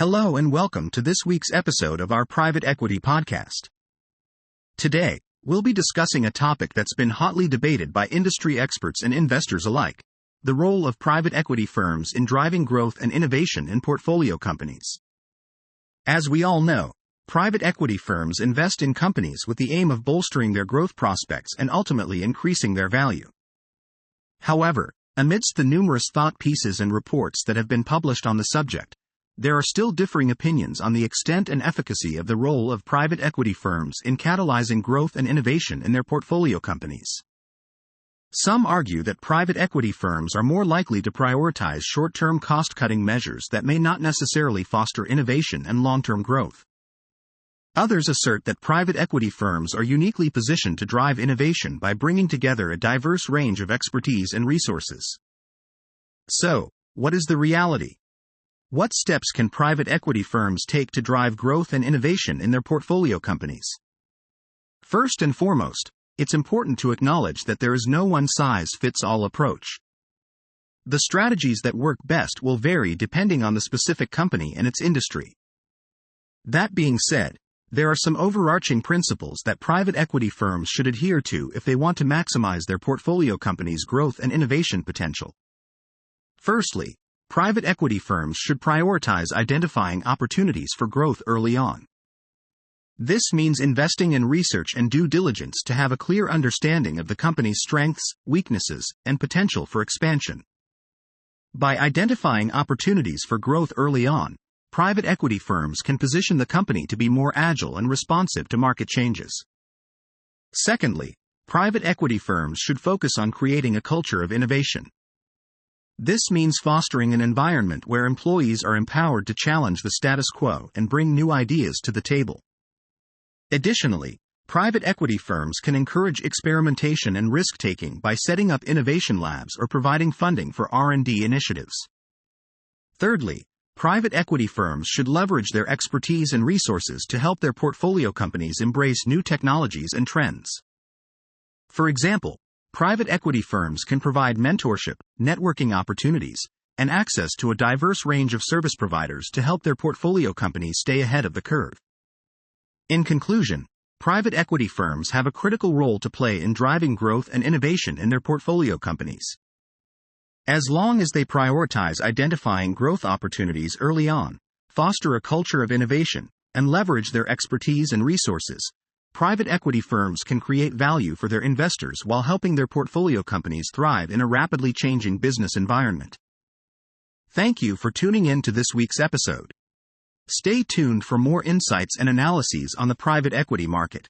Hello and welcome to this week's episode of our Private Equity Podcast. Today, we'll be discussing a topic that's been hotly debated by industry experts and investors alike: the role of private equity firms in driving growth and innovation in portfolio companies. As we all know, private equity firms invest in companies with the aim of bolstering their growth prospects and ultimately increasing their value. However, amidst the numerous thought pieces and reports that have been published on the subject, there are still differing opinions on the extent and efficacy of the role of private equity firms in catalyzing growth and innovation in their portfolio companies. Some argue that private equity firms are more likely to prioritize short-term cost-cutting measures that may not necessarily foster innovation and long-term growth. Others assert that private equity firms are uniquely positioned to drive innovation by bringing together a diverse range of expertise and resources. So, what is the reality? What steps can private equity firms take to drive growth and innovation in their portfolio companies? First and foremost, it's important to acknowledge that there is no one-size-fits-all approach. The strategies that work best will vary depending on the specific company and its industry. That being said, there are some overarching principles that private equity firms should adhere to if they want to maximize their portfolio companies' growth and innovation potential. Firstly, private equity firms should prioritize identifying opportunities for growth early on. This means investing in research and due diligence to have a clear understanding of the company's strengths, weaknesses, and potential for expansion. By identifying opportunities for growth early on, private equity firms can position the company to be more agile and responsive to market changes. Secondly, private equity firms should focus on creating a culture of innovation. This means fostering an environment where employees are empowered to challenge the status quo and bring new ideas to the table. Additionally, private equity firms can encourage experimentation and risk-taking by setting up innovation labs or providing funding for R&D initiatives. Thirdly, private equity firms should leverage their expertise and resources to help their portfolio companies embrace new technologies and trends. For example, private equity firms can provide mentorship, networking opportunities, and access to a diverse range of service providers to help their portfolio companies stay ahead of the curve. In conclusion, private equity firms have a critical role to play in driving growth and innovation in their portfolio companies. As long as they prioritize identifying growth opportunities early on, foster a culture of innovation, and leverage their expertise and resources, private equity firms can create value for their investors while helping their portfolio companies thrive in a rapidly changing business environment. Thank you for tuning in to this week's episode. Stay tuned for more insights and analyses on the private equity market.